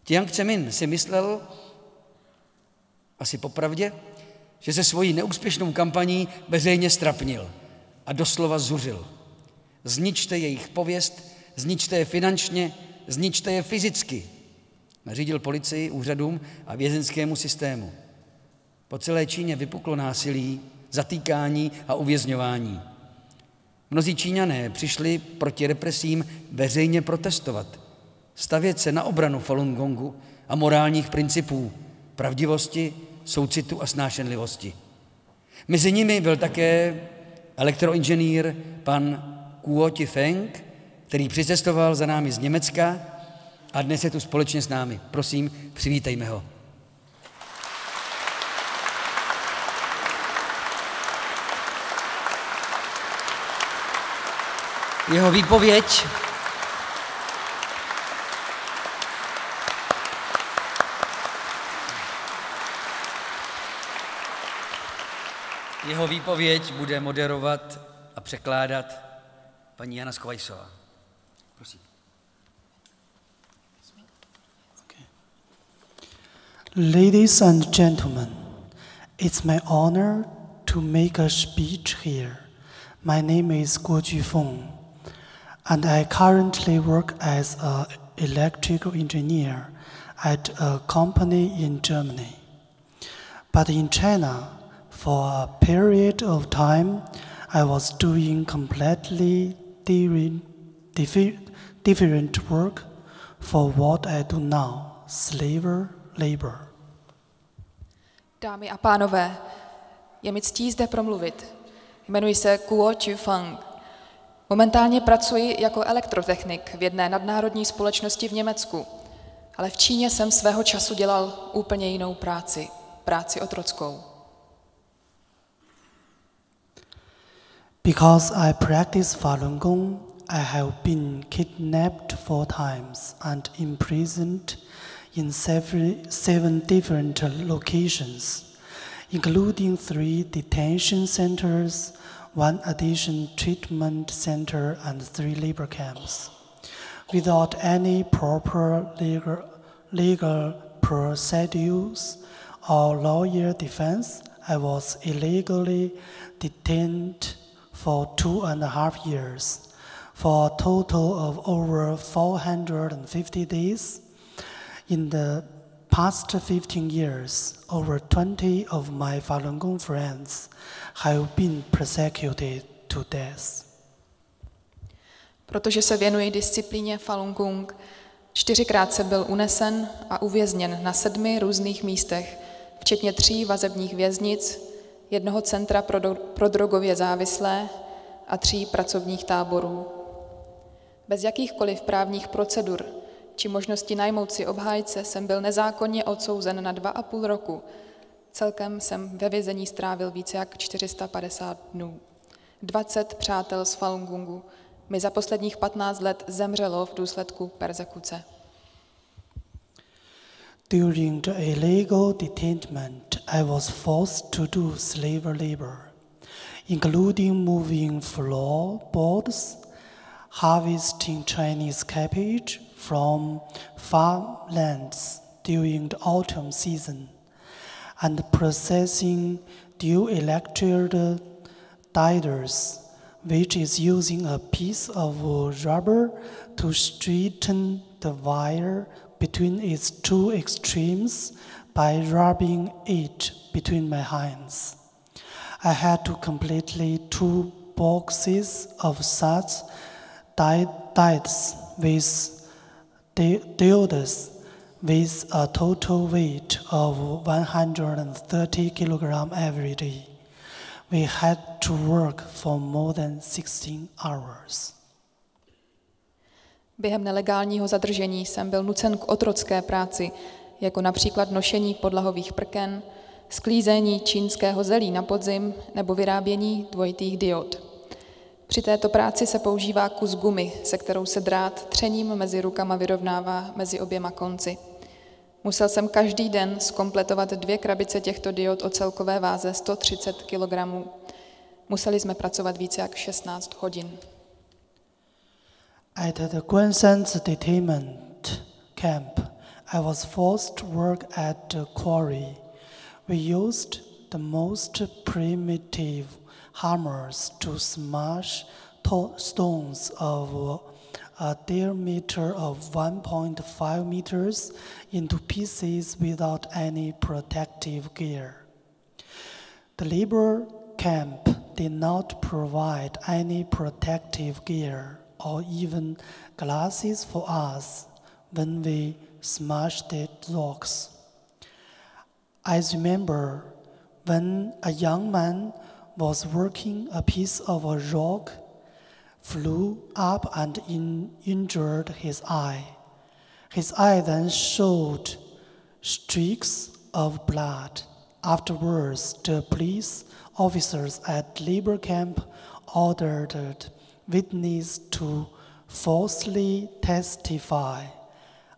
Jiang Zemin si myslel, asi popravdě, že se svojí neúspěšnou kampaní veřejně ztrapnil a doslova zuřil. Zničte jejich pověst, zničte je finančně, zničte je fyzicky. Nařídil policii, úřadům a vězeňskému systému. Po celé Číně vypuklo násilí, zatýkání a uvězňování. Mnozí Číňané přišli proti represím veřejně protestovat, stavět se na obranu Falun Gongu a morálních principů, pravdivosti, soucitu a snášenlivosti. Mezi nimi byl také elektroinženýr pan Kuo Tifeng, který přicestoval za námi z Německa a dnes je tu společně s námi. Prosím, přivítejme ho. Jeho výpověď bude moderovat a překládat paní Jana Skovajsová. Prosím. Ladies and gentlemen, it's my honor to make a speech here. My name is Guo Jufeng, and I currently work as an electrical engineer at a company in Germany. But in China, for a period of time, I was doing completely different work for what I do now, slave labor. Dámy a pánové, je mi ctí zde promluvit. Jmenuji se Guo Jufeng. Momentálně pracuji jako elektrotechnik v jedné nadnárodní společnosti v Německu, ale v Číně jsem svého času dělal úplně jinou práci otrockou. Because I practice Falun Gong, I have been kidnapped 4 times and imprisoned in seven different locations, including 3 detention centers, 1 addiction treatment center, and 3 labor camps. Without any proper legal procedures or lawyer defense, I was illegally detained for 2.5 years, for a total of over 450 days. In the past 15 years, over 20 of my Falun Gong friends have been persecuted to death. Protože se věnuji disciplíně Falun Gong, 4krát jsem byl unesen a uvězněn na 7 různých místech, včetně 3 vazebních věznic, 1 centra pro drogově závislé a 3 pracovních táborů. Bez jakýchkoliv právních procedur či možnosti najmout si obhájce jsem byl nezákonně odsouzen na 2,5 roku. Celkem jsem ve vězení strávil více jak 450 dnů. 20 přátel z Falun Gongu mi za posledních 15 let zemřelo v důsledku perzekuce. During the illegal detainment, I was forced to do slave labor, including moving floorboards, harvesting Chinese cabbage from farmlands during the autumn season, and processing dielectric diiders, which is using a piece of rubber to straighten the wire between its 2 extremes by rubbing it between my hands. I had to complete 2 boxes of such diodes with a total weight of 130 kg every day. We had to work for more than 16 hours. Během nelegálního zadržení jsem byl nucen k otrocké práci, jako například nošení podlahových prken, sklízení čínského zelí na podzim nebo vyrábění dvojitých diod. Při této práci se používá kus gumy, se kterou se drát třením mezi rukama vyrovnává mezi oběma konci. Musel jsem každý den zkompletovat 2 krabice těchto diod o celkové váze 130 kg. Museli jsme pracovat více jak 16 hodin. At the Guanshan detainment camp, I was forced to work at the quarry. We used the most primitive hammers to smash stones of a diameter of 1.5 meters into pieces without any protective gear. The labor camp did not provide any protective gear or even glasses for us when we smashed the rocks. I remember when a young man was working, a piece of a rock flew up and injured his eye. His eye then showed streaks of blood. Afterwards, the police officers at labor camp ordered witnesses to falsely testify.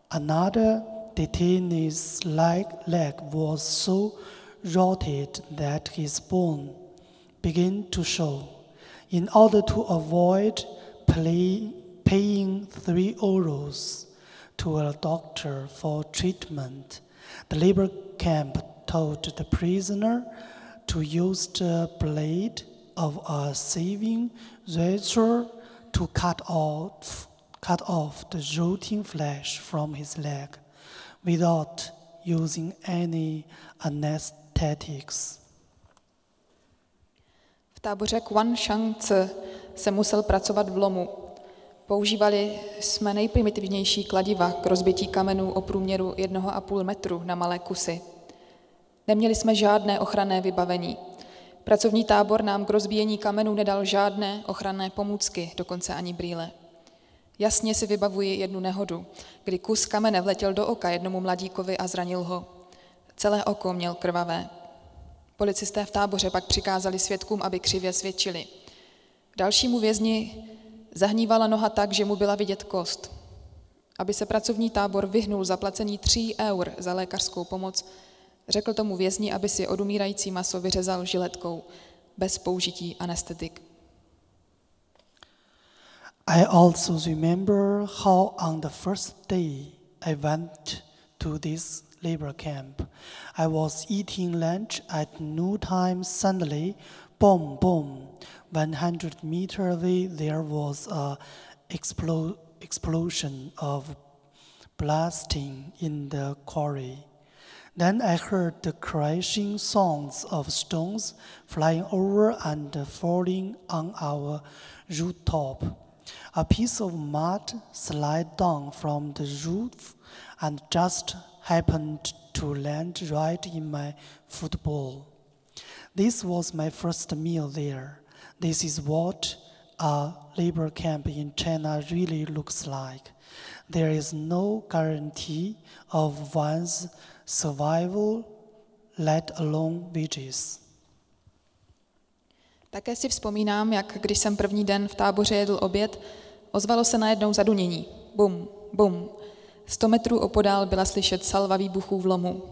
Another detainee's leg was so rotted that his bone began to show. In order to avoid paying 3 euros to a doctor for treatment, the labor camp told the prisoner to use the blade of a shaving razor to cut off the rotting flesh from his leg without using any anesthetics. V táboře Quan Shang Tse se musel pracovat v lomu. Používali jsme nejprimitivnější kladiva k rozbití kamenů o průměru 1,5 metru na malé kusy. Neměli jsme žádné ochranné vybavení. Pracovní tábor nám k rozbíjení kamenů nedal žádné ochranné pomůcky, dokonce ani brýle. Jasně si vybavuji jednu nehodu, kdy kus kamene vletěl do oka jednomu mladíkovi a zranil ho. Celé oko měl krvavé. Policisté v táboře pak přikázali svědkům, aby křivě svědčili. Dalšímu vězni zahnívala noha tak, že mu byla vidět kost. Aby se pracovní tábor vyhnul zaplacení 3 eur za lékařskou pomoc, řekl tomu vězni, aby si odumírající maso vyřezal žiletkou bez použití anestetik. I also remember how on the first day I went to this labor camp, I was eating lunch at noontime. Suddenly, boom, boom, 100 meters away there was a explosion of blasting in the quarry. Then I heard the crashing sounds of stones flying over and falling on our rooftop. A piece of mud slid down from the roof and just happened to land right in my football. This was my first meal there. This is what a labor camp in China really looks like. There is no guarantee of one's survival, let alone wages. Také si vzpomínám, jak když jsem první den v táboře jedl oběd, ozvalo se najednou zadunění. Bum, bum. 100 metrů opodál byla slyšet salva výbuchů v lomu.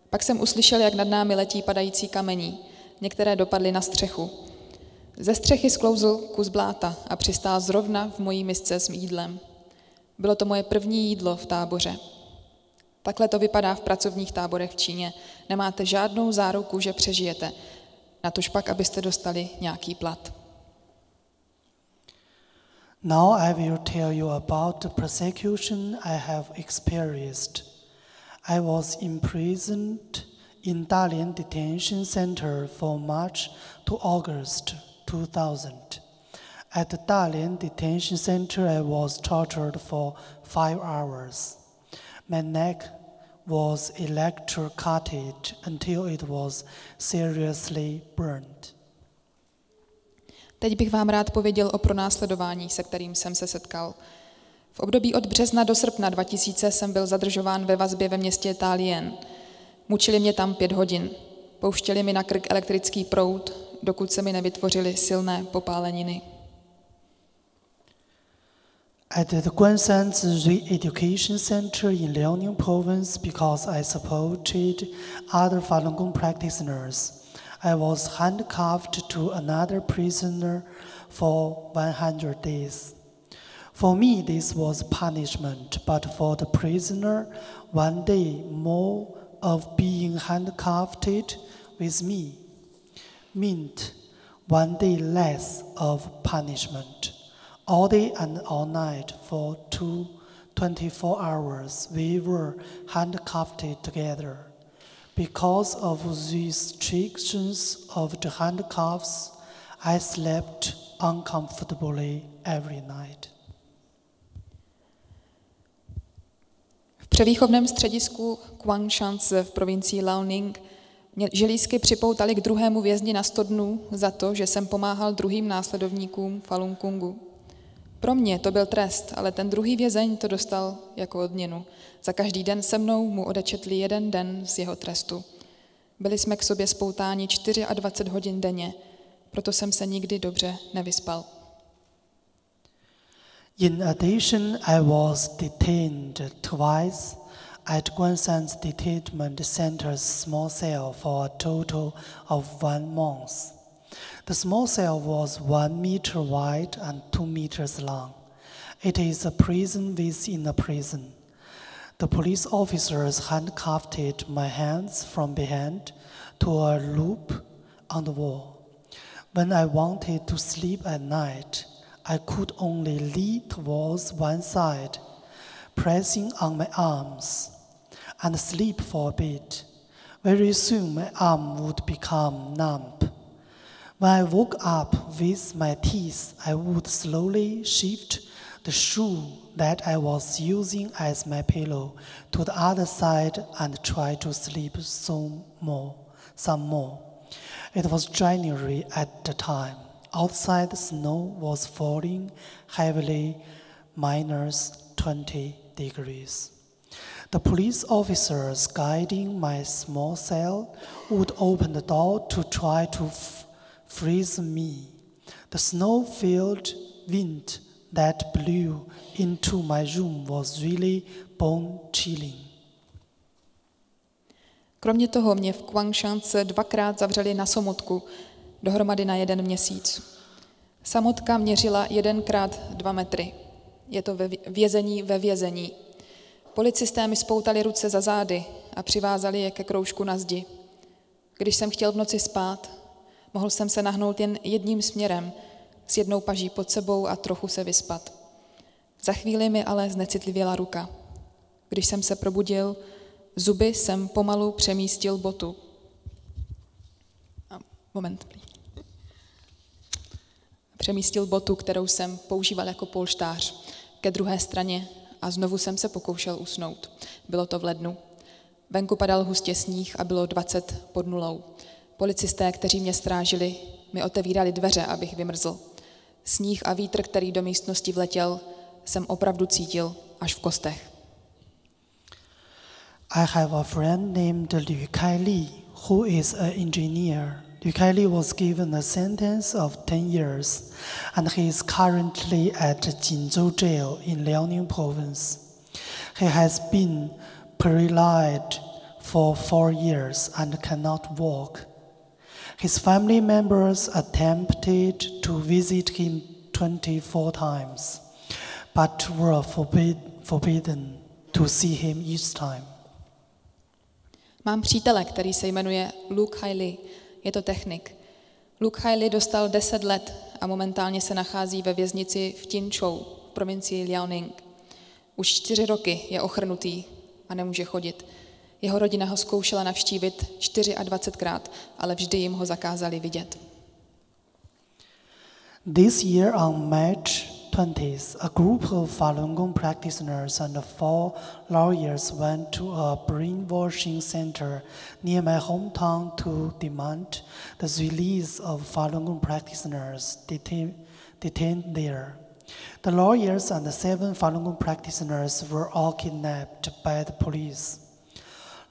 Pak jsem uslyšel, jak nad námi letí padající kamení. Některé dopadly na střechu. Ze střechy sklouzl kus bláta a přistál zrovna v mojí misce s jídlem. Bylo to moje první jídlo v táboře. Takhle to vypadá v pracovních táborech v Číně. Nemáte žádnou záruku, že přežijete. Natož pak, abyste dostali nějaký plat. Now I will tell you about the persecution I have experienced. I was imprisoned in Dalian Detention Center from March to August 2000. At the Dalian Detention Center, I was tortured for 5 hours. My neck was electrocuted until it was seriously burned. Teď bych vám rád pověděl o pronásledování, se kterým jsem se setkal. V období od března do srpna 2000 jsem byl zadržován ve vazbě ve městě Dalian. Mučili mě tam 5 hodin. Pouštěli mi na krk elektrický proud, dokud se mi nevytvořily silné popáleniny. At the Guanshan's Re-Education Center in Liaoning Province, because I supported other Falun Gong practitioners, I was handcuffed to another prisoner for 100 days. For me, this was punishment, but for the prisoner, one day more of being handcuffed with me meant one day less of punishment. All day and all night for 24 hours, we were handcuffed together. Because of the restrictions of the handcuffs, I slept uncomfortably every night. V převýchovném středisku Kwangshanse v provincii Liaoning mě želízky připoutali k druhému vězni na 100 dnů za to, že jsem pomáhal druhým následovníkům Falun Gongu. Pro mě to byl trest, ale ten druhý vězeň to dostal jako odměnu. Za každý den se mnou mu odečetli 1 den z jeho trestu. Byli jsme k sobě spoutáni 24 hodin denně, proto jsem se nikdy dobře nevyspal. In addition, I was detained twice at Guanshan's Detainment Center's small cell for a total of 1 month. The small cell was 1 meter wide and 2 meters long. It is a prison within a prison. The police officers handcuffed my hands from behind to a loop on the wall. When I wanted to sleep at night, I could only lean towards one side, pressing on my arms, and sleep for a bit. Very soon my arm would become numb. When I woke up with my teeth, I would slowly shift the shoe that I was using as my pillow to the other side and try to sleep some more. It was January at the time. Outside, the snow was falling heavily, -20 degrees. The police officers guiding my small cell would open the door to try to freeze me. The snow-filled wind that blew into my room was really bone-chilling. Kromě toho mě v Kwangshanse 2krát zavřeli na samotku, dohromady na 1 měsíc. Samotka měřila 1x2 metry. Je to vězení ve vězení. Policisté mi spoutali ruce za zády a přivázali je ke kroužku na zdi. Když jsem chtěl v noci spát, mohl jsem se nahnout jen jedním směrem, s 1 paží pod sebou a trochu se vyspat. Za chvíli mi ale znecitlivěla ruka. Když jsem se probudil, zuby jsem pomalu přemístil botu. Přemístil botu, kterou jsem používal jako polštář, ke druhé straně a znovu jsem se pokoušel usnout. Bylo to v lednu. Venku padal hustě sníh a bylo 20 pod nulou. Policisté, kteří mě strážili, mi otevírali dveře, abych vymrzl. Sníh a vítr, který do místnosti vletěl, jsem opravdu cítil až v kostech. I have a friend named Liu Kaili, who is an engineer. Liu Kaili was given a sentence of 10 years, and he is currently at Jinzhou Jail in Liaoning Province. He has been paralyzed for 4 years and cannot walk. His family members attempted to visit him 24 times, but were forbidden to see him each time. Mám přítele, který se jmenuje Lu Kaili. Je to technik. Lu Kaili dostal 10 let a momentálně se nachází ve věznici v Jinzhou, v provincii Liaoning. Už 4 roky je ochrnutý a nemůže chodit. Jeho rodina ho zkoušela navštívit 24krát, ale vždy jim ho zakázali vidět. This year on March 20th, a group of Falun Gong practitioners and 4 lawyers went to a brainwashing center near my hometown to demand the release of Falun Gong practitioners detained there. The lawyers and the 7 Falun Gong practitioners were all kidnapped by the police.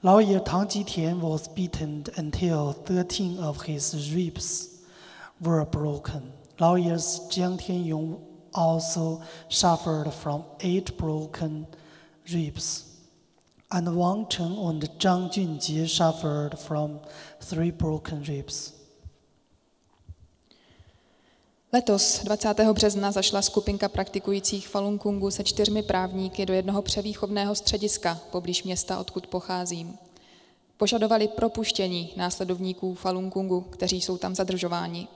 Lawyer Tang Jitian was beaten until 13 of his ribs were broken. Lawyers Jiang Tianyong also suffered from 8 broken ribs, and Wang Cheng and Zhang Junjie suffered from 3 broken ribs. Letos 20. března zašla skupinka praktikujících Falun Gongu se 4 právníky do jednoho převýchovného střediska poblíž města, odkud pocházím. Požadovali propuštění následovníků Falun Gongu, kteří jsou tam zadržováni.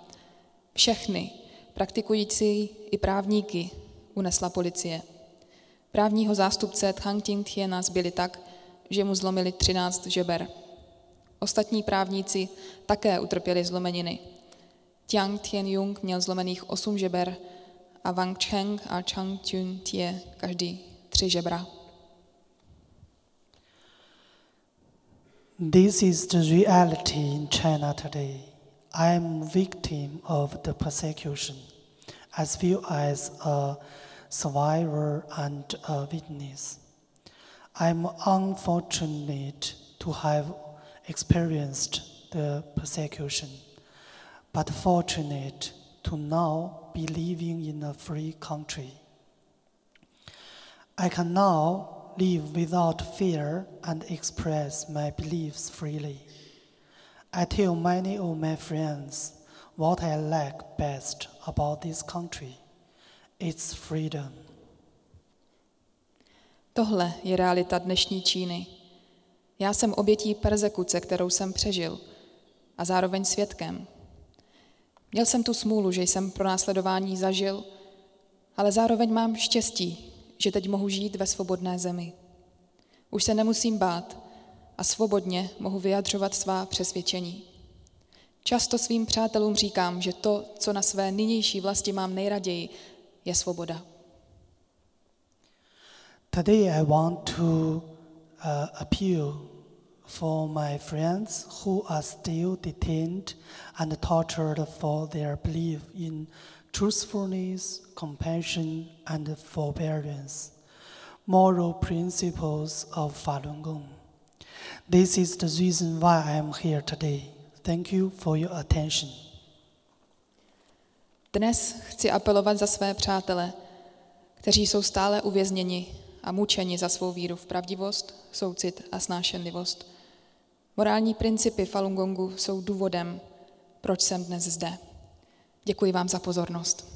Všechny praktikující i právníky unesla policie. Právního zástupce Thang Ting Thiena zbili tak, že mu zlomili 13 žeber. Ostatní právníci také utrpěli zlomeniny. Tiang Thien Jung měl zlomených 8 žeber a Wang Cheng a Chang Chun Tie každý 3 žebra. This is the reality in China today. I am a victim of the persecution, as well as a survivor and a witness. I am unfortunate to have experienced the persecution, but fortunate to now be living in a free country. I can now live without fear and express my beliefs freely. I tell many of my friends what I like best about this country. It's freedom. Tohle je realita dnešní Číny. Já jsem obětí perzekuce, kterou jsem přežil, a zároveň svědkem. Měl jsem tu smůlu, že jsem pronásledování zažil, ale zároveň mám štěstí, že teď mohu žít ve svobodné zemi. Už se nemusím bát a svobodně mohu vyjadřovat svá přesvědčení. Často svým přátelům říkám, že to, co na své nynější vlasti mám nejraději, je svoboda. Today I want to appeal for my friends who are still detained and tortured for their belief in truthfulness, compassion, and forbearance, moral principles of Falun Gong. This is the reason why I am here today. Thank you for your attention. Dnes chci apelovat za své přátele, kteří jsou stále uvězněni a mučeni za svou víru v pravdivost, soucit a snášenlivost. Morální principy Falun Gongu jsou důvodem, proč jsem dnes zde. Děkuji vám za pozornost.